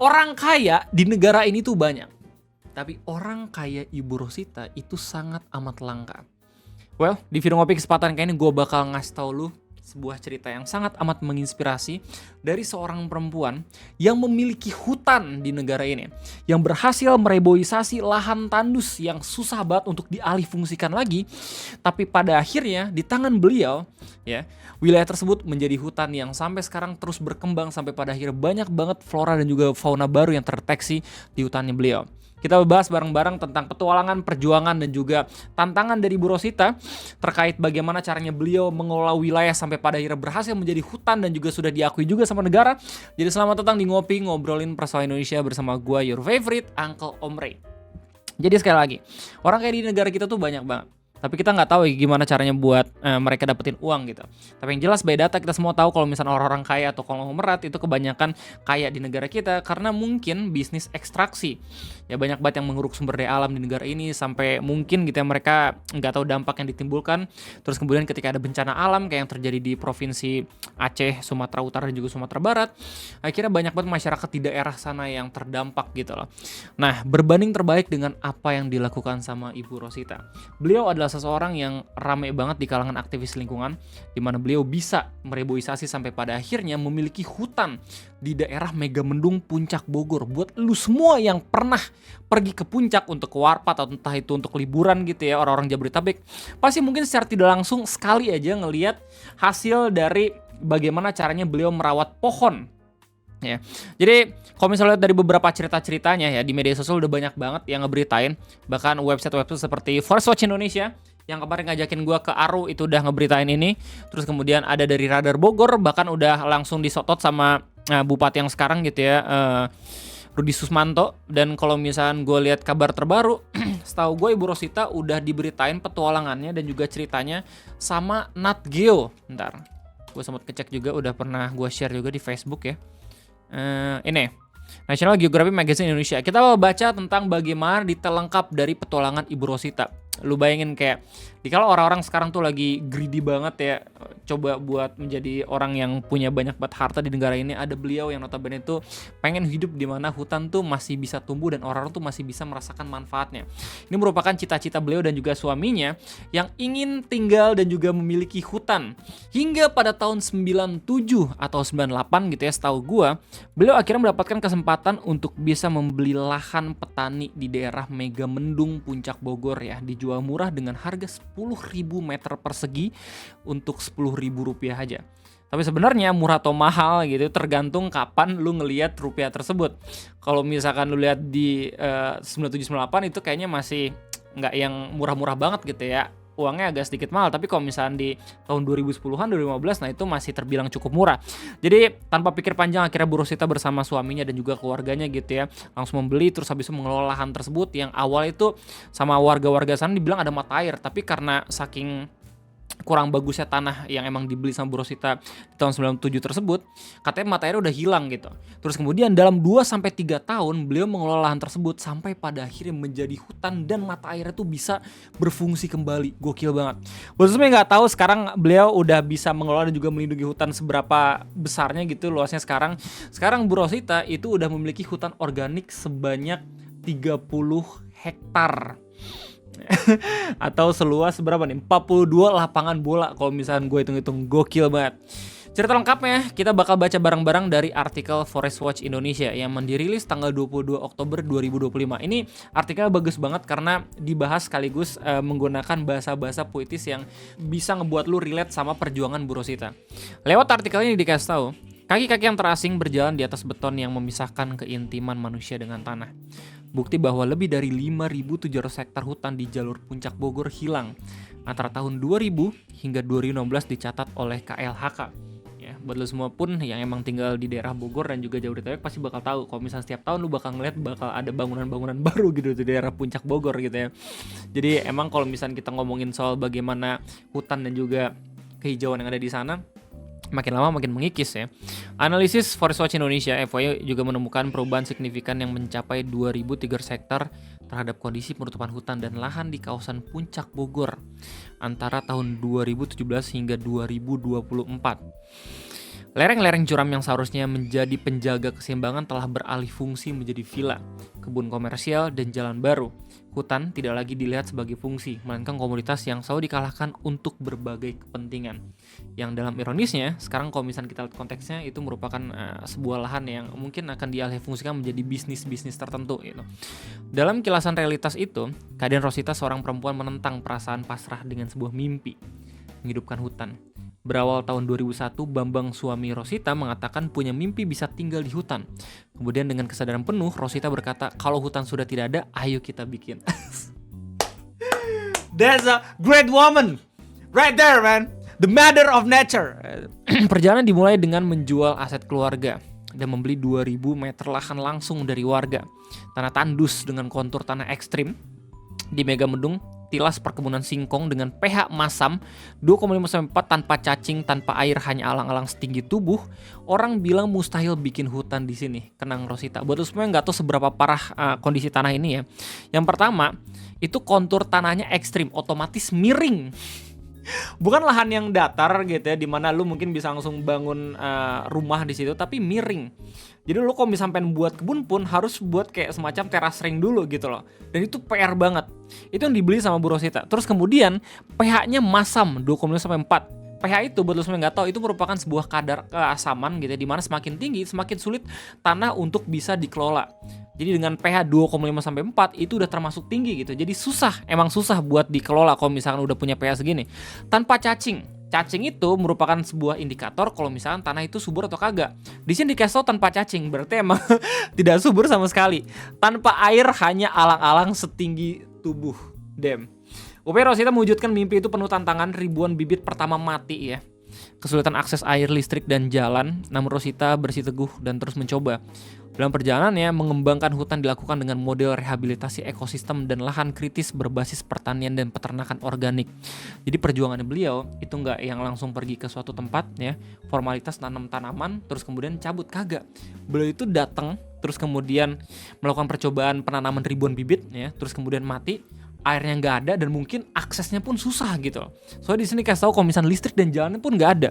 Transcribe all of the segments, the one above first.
Orang kaya di negara ini tuh banyak, tapi orang kaya Ibu Rosita itu sangat amat langka. Well, di video ngopi kesempatan kali ini gue bakal ngasih tau lu sebuah cerita yang sangat amat menginspirasi dari seorang perempuan yang memiliki hutan di negara ini, yang berhasil mereboisasi lahan tandus yang susah banget untuk dialihfungsikan lagi, tapi pada akhirnya di tangan beliau, ya, wilayah tersebut menjadi hutan yang sampai sekarang terus berkembang sampai pada akhirnya banyak banget flora dan juga fauna baru yang terdeteksi di hutannya beliau. Kita bahas bareng-bareng tentang petualangan, perjuangan, dan juga tantangan dari Bu Rosita terkait bagaimana caranya beliau mengelola wilayah sampai pada akhirnya berhasil menjadi hutan dan juga sudah diakui juga sama negara. Jadi selamat datang di Ngopi Ngobrolin Persoalan Indonesia bersama gue, your favorite Uncle Omre. Jadi sekali lagi, orang kayak di negara kita tuh banyak banget. Tapi kita nggak tahu gimana caranya buat mereka dapetin uang gitu. Tapi yang jelas by data kita semua tahu kalau misalnya orang-orang kaya atau konglomerat itu kebanyakan kaya di negara kita karena mungkin bisnis ekstraksi. Ya banyak banget yang mengeruk sumber daya alam di negara ini sampai mungkin gitu ya mereka nggak tahu dampak yang ditimbulkan. Terus kemudian ketika ada bencana alam kayak yang terjadi di provinsi Aceh, Sumatera Utara dan juga Sumatera Barat, akhirnya banyak banget masyarakat di daerah sana yang terdampak gitu loh. Nah, berbanding terbalik dengan apa yang dilakukan sama Ibu Rosita. Beliau adalah seseorang yang rame banget di kalangan aktivis lingkungan, di mana beliau bisa mereboisasi sampai pada akhirnya memiliki hutan di daerah Megamendung Puncak Bogor. Buat lu semua yang pernah pergi ke puncak untuk ke warpat atau entah itu untuk liburan gitu ya, orang-orang Jabodetabek, pasti mungkin secara tidak langsung sekali aja ngelihat hasil dari bagaimana caranya beliau merawat pohon. Ya, jadi kalau misalnya lihat dari beberapa cerita-ceritanya ya di media sosial udah banyak banget yang ngeberitain, bahkan website-website seperti Forest Watch Indonesia yang kemarin ngajakin gua ke Aru itu udah ngeberitain ini, terus kemudian ada dari Radar Bogor bahkan udah langsung disotot sama bupati yang sekarang gitu ya, Rudi Susmanto. Dan kalau misalnya gue lihat kabar terbaru, setahu gue Ibu Rosita udah diberitain petualangannya dan juga ceritanya sama Nat Geo. Ntar gue sempat ngecek juga, udah pernah gue share juga di Facebook ya. Ini National Geographic Magazine Indonesia. Kita mau baca tentang bagaimana detail lengkap dari petualangan Ibu Rosita. Lu bayangin kayak kalau orang-orang sekarang tuh lagi greedy banget ya, coba buat menjadi orang yang punya banyak banget harta di negara ini, ada beliau yang notabene itu pengen hidup di mana hutan tuh masih bisa tumbuh dan orang-orang tuh masih bisa merasakan manfaatnya. Ini merupakan cita-cita beliau dan juga suaminya yang ingin tinggal dan juga memiliki hutan. Hingga pada tahun 97 atau 98 gitu ya, setahu gua, beliau akhirnya mendapatkan kesempatan untuk bisa membeli lahan petani di daerah Megamendung Puncak Bogor ya, dijual murah dengan harga 10.000 meter persegi untuk Rp10.000 aja. Tapi sebenarnya murah atau mahal gitu tergantung kapan lu ngelihat rupiah tersebut. Kalau misalkan lu lihat di 9798 itu kayaknya masih nggak yang murah-murah banget gitu ya. Uangnya agak sedikit mahal, tapi kalau misalnya di tahun 2010-an, 2015, nah itu masih terbilang cukup murah. Jadi tanpa pikir panjang akhirnya Bu Rosita bersama suaminya dan juga keluarganya gitu ya, langsung membeli terus habis itu mengelola lahan tersebut yang awal itu sama warga-warga sana dibilang ada mata air, tapi karena saking kurang bagusnya tanah yang emang dibeli sama Bu Rosita di tahun 97 tersebut, katanya mata airnya udah hilang gitu. Terus kemudian dalam 2-3 tahun beliau mengelola lahan tersebut sampai pada akhirnya menjadi hutan dan mata airnya tuh bisa berfungsi kembali. Gokil banget. Buat semua yang gak tahu, sekarang beliau udah bisa mengelola dan juga melindungi hutan seberapa besarnya gitu luasnya sekarang. Sekarang Bu Rosita itu udah memiliki hutan organik sebanyak 30 hektar. Atau seluas berapa nih? 42 lapangan bola kalau misalnya gue hitung-hitung. Gokil banget. Cerita lengkapnya kita bakal baca bareng-bareng dari artikel Forest Watch Indonesia yang dirilis tanggal 22 Oktober 2025. Ini artikel bagus banget karena dibahas sekaligus menggunakan bahasa-bahasa puitis yang bisa ngebuat lu relate sama perjuangan Bu Rosita. Lewat artikel ini dikasih tahu, kaki-kaki yang terasing berjalan di atas beton yang memisahkan keintiman manusia dengan tanah. Bukti bahwa lebih dari 5.700 hektar hutan di jalur Puncak Bogor hilang antara tahun 2000 hingga 2016 dicatat oleh KLHK. Ya, buat lo semua pun yang emang tinggal di daerah Bogor dan juga Jabodetabek pasti bakal tahu kalau misalnya setiap tahun lu bakal ngeliat bakal ada bangunan-bangunan baru gitu di daerah Puncak Bogor gitu ya. Jadi emang kalau misalnya kita ngomongin soal bagaimana hutan dan juga kehijauan yang ada di sana, makin lama makin mengikis ya. Analisis Forest Watch Indonesia FYI juga menemukan perubahan signifikan yang mencapai 2.300 hektar terhadap kondisi penutupan hutan dan lahan di kawasan Puncak Bogor antara tahun 2017 hingga 2024. Lereng-lereng curam yang seharusnya menjadi penjaga keseimbangan telah beralih fungsi menjadi villa, kebun komersial, dan jalan baru. Hutan tidak lagi dilihat sebagai fungsi, melainkan komoditas yang selalu dikalahkan untuk berbagai kepentingan. Yang dalam ironisnya, sekarang kalau misalnya kita lihat konteksnya, itu merupakan sebuah lahan yang mungkin akan dialih fungsikan menjadi bisnis-bisnis tertentu. Gitu. Dalam kilasan realitas itu, keadaan Rosita seorang perempuan menentang perasaan pasrah dengan sebuah mimpi, menghidupkan hutan. Berawal tahun 2001, Bambang suami Rosita mengatakan punya mimpi bisa tinggal di hutan. Kemudian dengan kesadaran penuh, Rosita berkata, kalau hutan sudah tidak ada, ayo kita bikin. That's a great woman. Right there, man. The mother of nature. Perjalanan dimulai dengan menjual aset keluarga dan membeli 2000 meter lahan langsung dari warga. Tanah tandus dengan kontur tanah ekstrim di Megamendung. Tilas perkebunan singkong dengan pH masam 2,5-4 tanpa cacing, tanpa air, hanya alang-alang setinggi tubuh. Orang bilang mustahil bikin hutan di sini, kenang Rosita. Buat lo semua yang nggak tahu seberapa parah kondisi tanah ini ya. Yang pertama, itu kontur tanahnya ekstrim, otomatis miring. Bukan lahan yang datar gitu ya, dimana lu mungkin bisa langsung bangun rumah di situ, tapi miring. Jadi lu kalau misalnya pengen buat kebun pun harus buat kayak semacam teras ring dulu gitu loh. Dan itu PR banget. Itu yang dibeli sama Bu Rosita. Terus kemudian pH-nya masam 2,5-4. pH itu buat lu semua yang nggak tahu, itu merupakan sebuah kadar keasaman gitu ya, dimana semakin tinggi semakin sulit tanah untuk bisa dikelola. Jadi dengan pH 2,5-4 itu udah termasuk tinggi gitu. Jadi emang susah buat dikelola kalau misalkan udah punya pH segini. Tanpa cacing. Cacing itu merupakan sebuah indikator kalau misalkan tanah itu subur atau kagak. Di sini dikasih tau tanpa cacing, berarti emang tidak subur sama sekali. Tanpa air, hanya alang-alang setinggi tubuh. Damn. Upaya Rosita mewujudkan mimpi itu penuh tantangan, ribuan bibit pertama mati ya. Kesulitan akses air, listrik, dan jalan, namun Rosita bersiteguh dan terus mencoba. Dalam perjalanannya, mengembangkan hutan dilakukan dengan model rehabilitasi ekosistem dan lahan kritis berbasis pertanian dan peternakan organik. Jadi perjuangan beliau itu nggak yang langsung pergi ke suatu tempat ya, formalitas tanam tanaman, terus kemudian cabut, kagak. Beliau itu datang, terus kemudian melakukan percobaan penanaman ribuan bibit ya, terus kemudian mati. Airnya nggak ada dan mungkin aksesnya pun susah gitu loh. Soalnya di sini kasih tahu kalau misalnya listrik dan jalan pun nggak ada.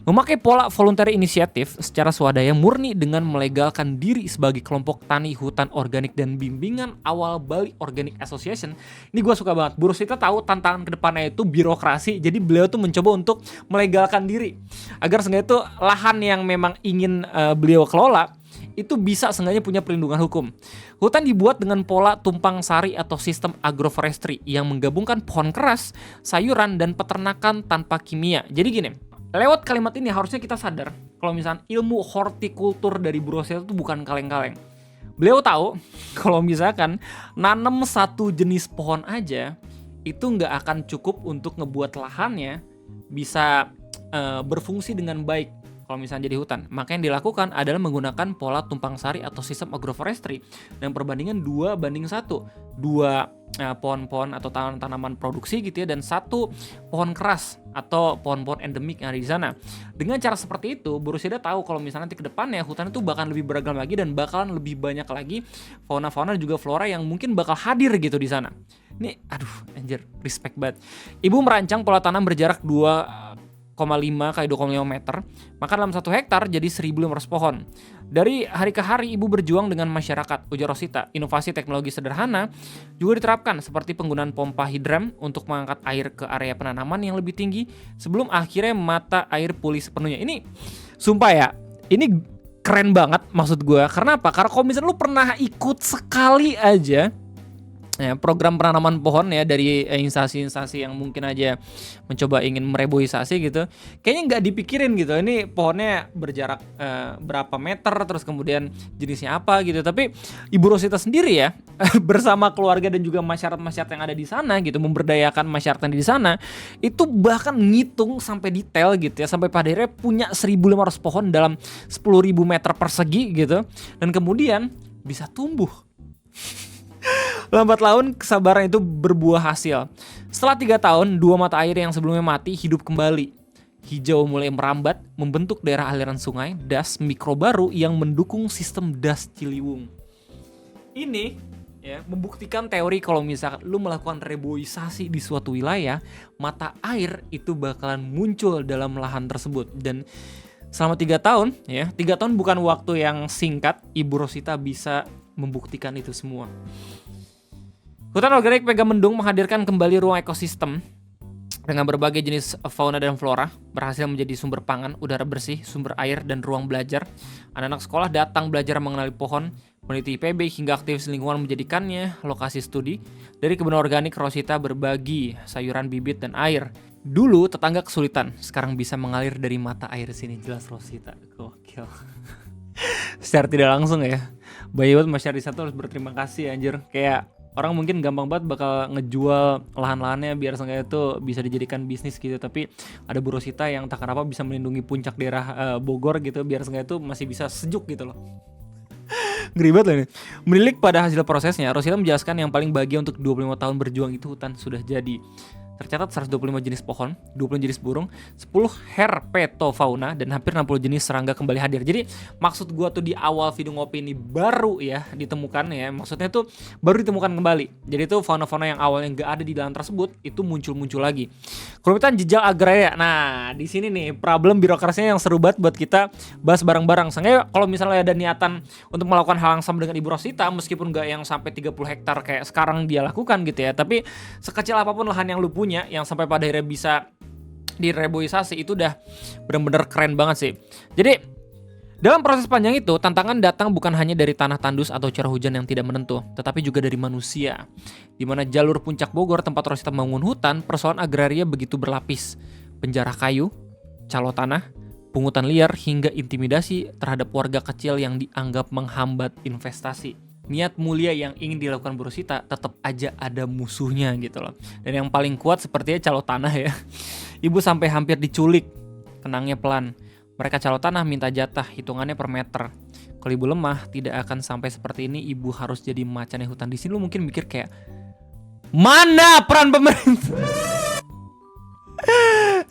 Memakai pola voluntary inisiatif secara swadaya murni dengan melegalkan diri sebagai kelompok tani hutan organik dan bimbingan awal Bali Organic Association. Ini gue suka banget. Bu Rosita tahu tantangan kedepannya itu birokrasi, jadi beliau tuh mencoba untuk melegalkan diri agar seenggaknya itu lahan yang memang ingin beliau kelola itu bisa seenggaknya punya perlindungan hukum. Hutan dibuat dengan pola tumpang sari atau sistem agroforestry yang menggabungkan pohon keras, sayuran, dan peternakan tanpa kimia. Jadi gini, lewat kalimat ini harusnya kita sadar kalau misalnya ilmu hortikultur dari Bu Rosita itu bukan kaleng-kaleng. Beliau tahu kalau misalkan nanam satu jenis pohon aja itu nggak akan cukup untuk ngebuat lahannya bisa berfungsi dengan baik. Kalau misalnya jadi hutan, maka yang dilakukan adalah menggunakan pola tumpang sari atau sistem agroforestry dan perbandingan 2:1. 2 pohon-pohon atau tanaman produksi gitu ya, dan 1 pohon keras atau pohon-pohon endemik yang ada di sana. Dengan cara seperti itu, Bu Rosita tahu kalau misalnya nanti ke depannya hutan itu bakal lebih beragam lagi dan bakalan lebih banyak lagi fauna-fauna dan juga flora yang mungkin bakal hadir gitu di sana. Ini anjir, respect banget. Ibu merancang pola tanam berjarak 2,5 kali 2,5 meter, maka dalam 1 hektar jadi 1.500 pohon. Dari hari ke hari ibu berjuang dengan masyarakat, ujar Rosita. Inovasi teknologi sederhana juga diterapkan seperti penggunaan pompa hidram untuk mengangkat air ke area penanaman yang lebih tinggi sebelum akhirnya mata air pulih sepenuhnya. Ini sumpah ya, ini keren banget maksud gue. Karena apa? Karena kalau misalnya lu pernah ikut sekali aja ya, program penanaman pohon ya dari instansi-instansi yang mungkin aja mencoba ingin mereboisasi gitu, kayaknya nggak dipikirin gitu ini pohonnya berjarak berapa meter, terus kemudian jenisnya apa gitu. Tapi Ibu Rosita sendiri ya bersama keluarga dan juga masyarakat yang ada di sana gitu, memberdayakan masyarakat di sana, itu bahkan ngitung sampai detail gitu ya, sampai pada akhirnya punya 1.500 pohon dalam 10.000 meter persegi gitu, dan kemudian bisa tumbuh. Lambat laun kesabaran itu berbuah hasil. Setelah 3 tahun, 2 mata air yang sebelumnya mati hidup kembali. Hijau mulai merambat, membentuk daerah aliran sungai, das mikro baru yang mendukung sistem das Ciliwung. Ini ya membuktikan teori kalau misalkan lu melakukan reboisasi di suatu wilayah, mata air itu bakalan muncul dalam lahan tersebut. Dan Selama 3 tahun ya, 3 tahun bukan waktu yang singkat, Ibu Rosita bisa membuktikan itu semua. Hutan organik Megamendung menghadirkan kembali ruang ekosistem dengan berbagai jenis fauna dan flora, berhasil menjadi sumber pangan, udara bersih, sumber air, dan ruang belajar. Anak-anak sekolah datang belajar mengenali pohon, peneliti IPB hingga aktivis lingkungan menjadikannya lokasi studi. Dari kebun organik, Rosita berbagi sayuran, bibit, dan air. Dulu tetangga kesulitan, sekarang bisa mengalir dari mata air sini. Jelas Rosita, gokil. Secara tidak langsung ya, Bayewat masyarakat harus berterima kasih anjir. Kayak orang mungkin gampang banget bakal ngejual lahan-lahannya biar seenggaknya itu bisa dijadikan bisnis gitu, tapi ada Bu Rosita yang tak kenapa bisa melindungi puncak daerah Bogor gitu biar seenggaknya itu masih bisa sejuk gitu loh. Ngeri banget loh ini. Menilik pada hasil prosesnya, Rosita menjelaskan yang paling bahagia untuk 25 tahun berjuang itu hutan sudah jadi. Tercatat 125 jenis pohon, 20 jenis burung, 10 herpetofauna, dan hampir 60 jenis serangga kembali hadir. Jadi maksud gua tuh di awal video ngopi ini baru ya ditemukan ya. Maksudnya tuh baru ditemukan kembali. Jadi tuh fauna-fauna yang awalnya nggak ada di dalam tersebut itu muncul-muncul lagi. Kerumitan jejak agraria. Nah, di sini nih problem birokrasinya yang seru banget buat kita bahas bareng-bareng. Seenggaknya kalau misalnya ada niatan untuk melakukan hal yang sama dengan Ibu Rosita, meskipun nggak yang sampai 30 hektar kayak sekarang dia lakukan gitu ya, tapi sekecil apapun lahan yang lu punya yang sampai pada akhirnya bisa direboisasi itu udah bener-bener keren banget sih. Jadi dalam proses panjang itu tantangan datang bukan hanya dari tanah tandus atau curah hujan yang tidak menentu, tetapi juga dari manusia. Di mana jalur puncak Bogor tempat Rosita membangun hutan, persoalan agraria begitu berlapis. Penjara kayu, calo tanah, pungutan liar hingga intimidasi terhadap warga kecil yang dianggap menghambat investasi. Niat mulia yang ingin dilakukan Bu Rosita tetap aja ada musuhnya gitu loh. Dan yang paling kuat sepertinya calo tanah ya. Ibu sampai hampir diculik, kenangnya pelan. Mereka calo tanah minta jatah, hitungannya per meter. Kalau ibu lemah tidak akan sampai seperti ini, ibu harus jadi macan hutan. Di sini lu mungkin mikir kayak, mana peran pemerintah?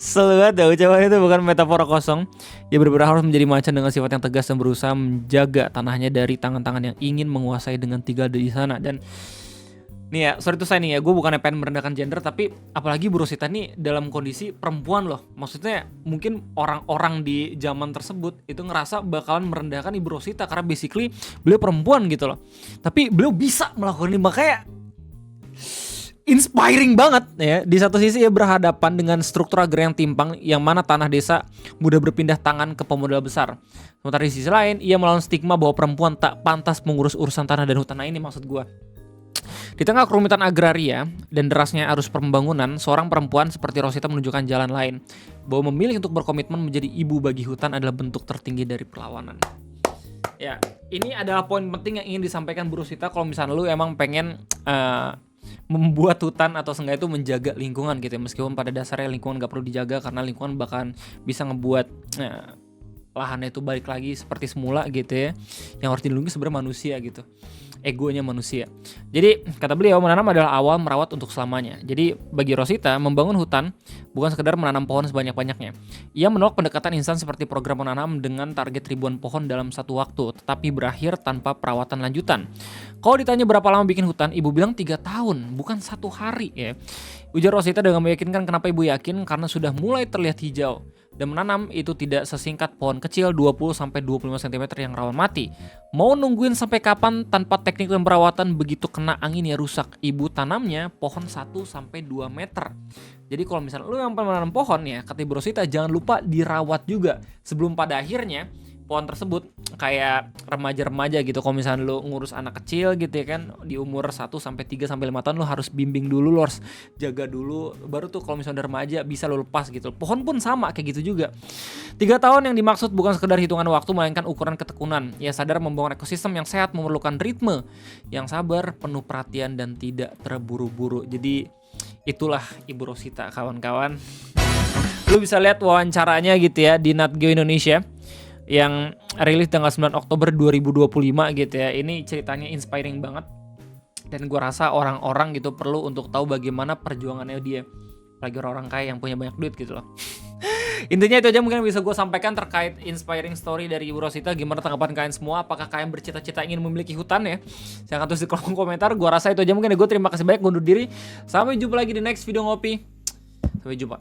Seluat ya, ucapan itu bukan metafora kosong. Dia benar-benar harus menjadi macan dengan sifat yang tegas dan berusaha menjaga tanahnya dari tangan-tangan yang ingin menguasai dengan tinggal di sana. Dan nih ya, sorry to say nih ya, gue bukannya pengen merendahkan gender, tapi apalagi Bu Rosita nih dalam kondisi perempuan loh. Maksudnya mungkin orang-orang di zaman tersebut itu ngerasa bakalan merendahkan Ibu Rosita karena basically beliau perempuan gitu loh. Tapi beliau bisa melakukan ini, makanya inspiring banget ya. Di satu sisi ia berhadapan dengan struktur agraria yang timpang yang mana tanah desa mudah berpindah tangan ke pemodal besar. Sementara di sisi lain ia melawan stigma bahwa perempuan tak pantas mengurus urusan tanah dan hutan. Nah ini maksud gue. Di tengah kerumitan agraria dan derasnya arus pembangunan, seorang perempuan seperti Rosita menunjukkan jalan lain. Bahwa memilih untuk berkomitmen menjadi ibu bagi hutan adalah bentuk tertinggi dari perlawanan. Ya, ini adalah poin penting yang ingin disampaikan Bu Rosita kalau misalnya lu emang pengen membuat hutan atau seenggaknya itu menjaga lingkungan gitu ya. Meskipun pada dasarnya lingkungan gak perlu dijaga karena lingkungan bahkan bisa ngebuat lahannya itu balik lagi seperti semula gitu ya. Yang harus dilindungi sebenarnya manusia gitu, egonya manusia. Jadi kata beliau, menanam adalah awal merawat untuk selamanya. Jadi bagi Rosita, membangun hutan bukan sekedar menanam pohon sebanyak-banyaknya. Ia menolak pendekatan instan seperti program menanam dengan target ribuan pohon dalam satu waktu, tetapi berakhir tanpa perawatan lanjutan. Kalau ditanya berapa lama bikin hutan, ibu bilang 3 tahun, bukan 1 hari ya. Ujar Rosita dengan meyakinkan. Kenapa ibu yakin? Karena sudah mulai terlihat hijau. Dan menanam itu tidak sesingkat pohon kecil 20-25 cm yang rawan mati. Mau nungguin sampai kapan tanpa teknik dan perawatan, begitu kena angin ya rusak. Ibu tanamnya pohon 1-2 meter. Jadi kalau misalnya lu yang menanam pohon ya, kata Ibu Rosita, jangan lupa dirawat juga. Sebelum pada akhirnya pohon tersebut kayak remaja-remaja gitu. Kalau misalnya lu ngurus anak kecil gitu ya kan, di umur 1-3-5 tahun lu harus bimbing dulu, lu harus jaga dulu. Baru tuh kalau misalnya udah remaja bisa lu lepas gitu. Pohon pun sama kayak gitu juga. 3 tahun yang dimaksud bukan sekedar hitungan waktu, melainkan ukuran ketekunan. Ia sadar membangun ekosistem yang sehat memerlukan ritme yang sabar, penuh perhatian dan tidak terburu-buru. Jadi itulah Ibu Rosita kawan-kawan. Lu bisa lihat wawancaranya gitu ya di Nat Geo Indonesia yang rilis tanggal 9 Oktober 2025 gitu ya. Ini ceritanya inspiring banget. Dan gue rasa orang-orang gitu perlu untuk tahu bagaimana perjuangannya dia. Apalagi orang-orang kaya yang punya banyak duit gitu loh. Intinya itu aja mungkin bisa gue sampaikan terkait inspiring story dari Ibu Rosita. Gimana tanggapan kalian semua? Apakah kalian bercita-cita ingin memiliki hutan ya? Silahkan tulis di kolom komentar. Gue rasa itu aja mungkin. Gue terima kasih banyak, undur diri. Sampai jumpa lagi di next video ngopi. Sampai jumpa.